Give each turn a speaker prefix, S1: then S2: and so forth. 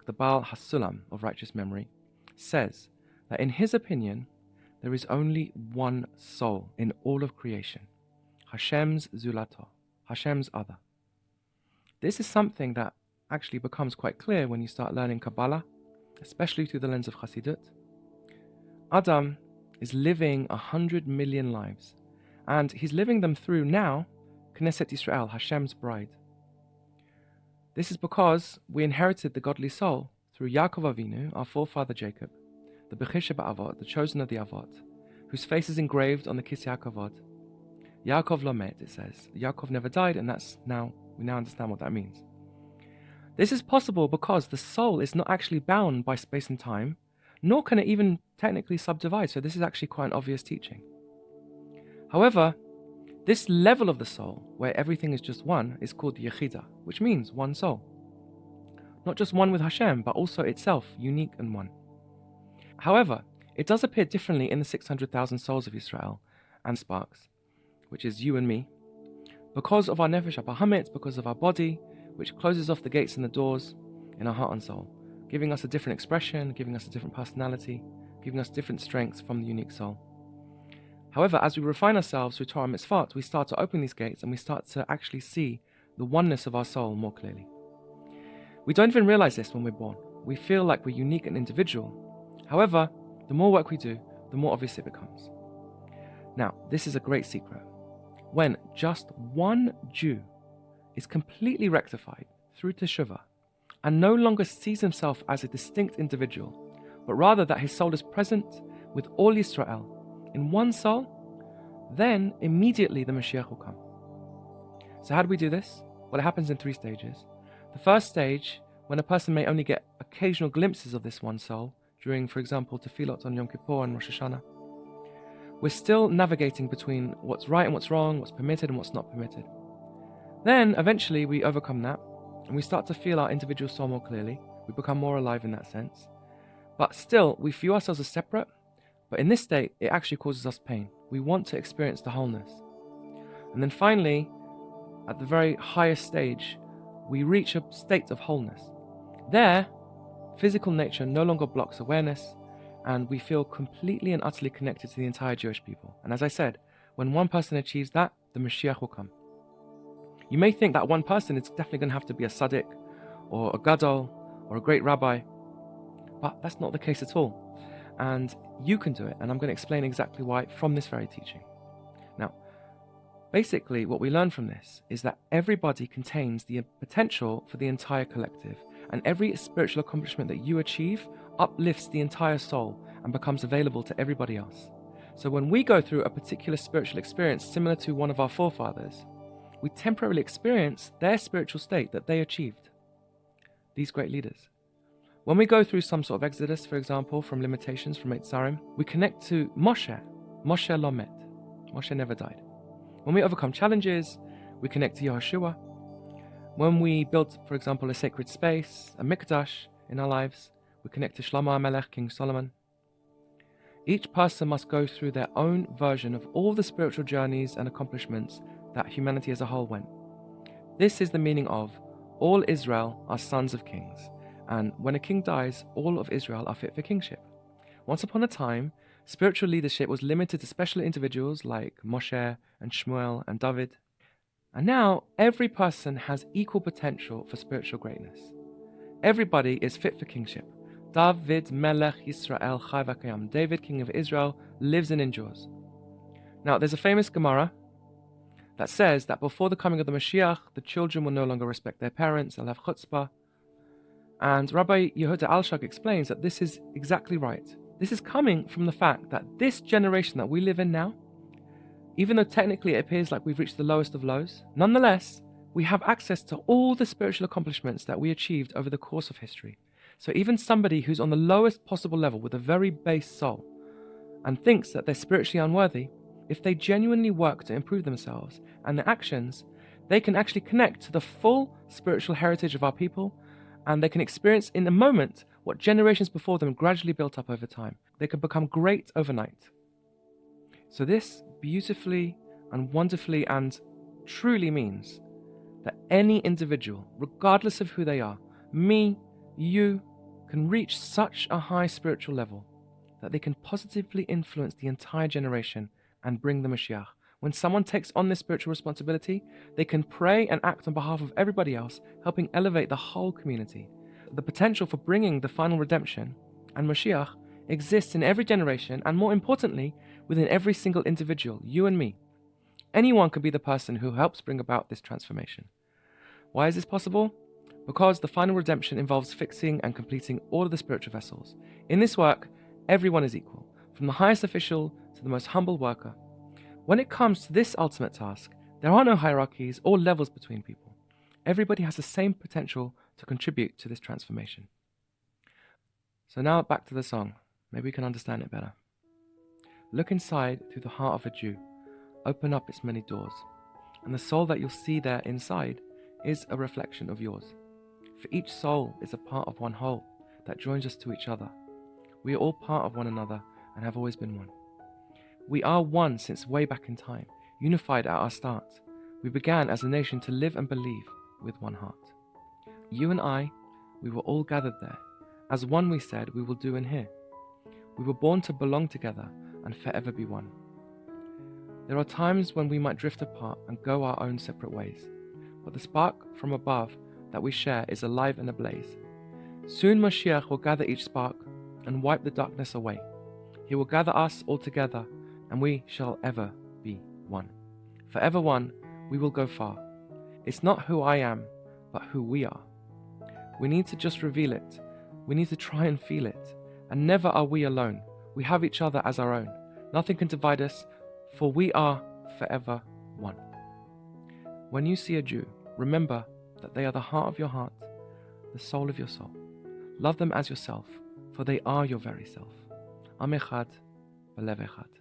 S1: the Baal Hasulam of righteous memory, says that in his opinion, there is only one soul in all of creation, Hashem's Zulato, Hashem's other. This is something that actually becomes quite clear when you start learning Kabbalah, especially through the lens of Chassidut. Adam is living 100 million lives, and he's living them through now Knesset Yisrael, Hashem's bride. This is because we inherited the godly soul through Yaakov Avinu, our forefather Jacob, the Bechir Ba'avot, the chosen of the Avot, whose face is engraved on the Kisei HaKavod. Yaakov lo met, it says. Yaakov never died, and we now understand what that means. This is possible because the soul is not actually bound by space and time, nor can it even technically subdivide, so this is actually quite an obvious teaching. However, this level of the soul, where everything is just one, is called Yechida, which means one soul. Not just one with Hashem, but also itself, unique and one. However, it does appear differently in the 600,000 souls of Israel and sparks, which is you and me, because of our nefesh abahamit, because of our body, which closes off the gates and the doors in our heart and soul, giving us a different expression, giving us a different personality, giving us different strengths from the unique soul. However, as we refine ourselves through Torah mitzvot, we start to open these gates and we start to actually see the oneness of our soul more clearly. We don't even realize this when we're born. We feel like we're unique and individual. However, the more work we do, the more obvious it becomes. Now, this is a great secret. When just one Jew is completely rectified through teshuvah and no longer sees himself as a distinct individual, but rather that his soul is present with all Yisrael in one soul, then immediately the Moshiach will come. So how do we do this? Well, it happens in 3 stages. The first stage, when a person may only get occasional glimpses of this one soul, during, for example, tefillot on Yom Kippur and Rosh Hashanah, we're still navigating between what's right and what's wrong, what's permitted and what's not permitted. Then, eventually, we overcome that, and we start to feel our individual soul more clearly. We become more alive in that sense. But still, we view ourselves as separate, but in this state, it actually causes us pain. We want to experience the wholeness. And then finally, at the very highest stage, we reach a state of wholeness. There, physical nature no longer blocks awareness, and we feel completely and utterly connected to the entire Jewish people. And as I said, when one person achieves that, the Moshiach will come. You may think that one person is definitely going to have to be a tzaddik, or a gadol, or a great rabbi, but that's not the case at all. And you can do it, and I'm going to explain exactly why from this very teaching. Now, basically what we learn from this is that everybody contains the potential for the entire collective, and every spiritual accomplishment that you achieve uplifts the entire soul and becomes available to everybody else. So when we go through a particular spiritual experience similar to one of our forefathers, we temporarily experience their spiritual state that they achieved, these great leaders. When we go through some sort of exodus, for example, from limitations, from Eitzarim, we connect to Moshe. Moshe lo met. Moshe never died. When we overcome challenges, we connect to Yehoshua. When we build, for example, a sacred space, a mikdash in our lives, we connect to Shlomo HaMelech, King Solomon. Each person must go through their own version of all the spiritual journeys and accomplishments that humanity as a whole went. This is the meaning of all Israel are sons of kings. And when a king dies, all of Israel are fit for kingship. Once upon a time, spiritual leadership was limited to special individuals like Moshe and Shmuel and David. And now, every person has equal potential for spiritual greatness. Everybody is fit for kingship. David Melech Yisrael Chai V'Kayam. David, king of Israel, lives and endures. Now, there's a famous Gemara that says that before the coming of the Moshiach, the children will no longer respect their parents, they'll have chutzpah. And Rabbi Yehuda Alshag explains that this is exactly right. This is coming from the fact that this generation that we live in now, even though technically it appears like we've reached the lowest of lows, nonetheless, we have access to all the spiritual accomplishments that we achieved over the course of history. So even somebody who's on the lowest possible level with a very base soul and thinks that they're spiritually unworthy, if they genuinely work to improve themselves and their actions, they can actually connect to the full spiritual heritage of our people, and they can experience in a moment what generations before them gradually built up over time. They can become great overnight. So this beautifully and wonderfully and truly means that any individual, regardless of who they are, me, you, can reach such a high spiritual level that they can positively influence the entire generation and bring the Moshiach. When someone takes on this spiritual responsibility, they can pray and act on behalf of everybody else, helping elevate the whole community. The potential for bringing the final redemption and Moshiach exists in every generation, and more importantly, within every single individual, you and me. Anyone can be the person who helps bring about this transformation. Why is this possible? Because the final redemption involves fixing and completing all of the spiritual vessels. In this work, everyone is equal, from the highest official to the most humble worker. When it comes to this ultimate task, there are no hierarchies or levels between people. Everybody has the same potential to contribute to this transformation. So now back to the song. Maybe we can understand it better. Look inside through the heart of a Jew. Open up its many doors. And the soul that you'll see there inside is a reflection of yours. For each soul is a part of one whole that joins us to each other. We are all part of one another and have always been one. We are one since way back in time, unified at our start. We began as a nation to live and believe with one heart. You and I, we were all gathered there. As one we said we will do in here. We were born to belong together and forever be one. There are times when we might drift apart and go our own separate ways, but the spark from above that we share is alive and ablaze. Soon Moshiach will gather each spark and wipe the darkness away. He will gather us all together, and we shall ever be one. Forever one, we will go far. It's not who I am, but who we are. We need to just reveal it. We need to try and feel it. And never are we alone. We have each other as our own. Nothing can divide us, for we are forever one. When you see a Jew, remember that they are the heart of your heart, the soul of your soul. Love them as yourself, for they are your very self. Am echad, b'lev echad.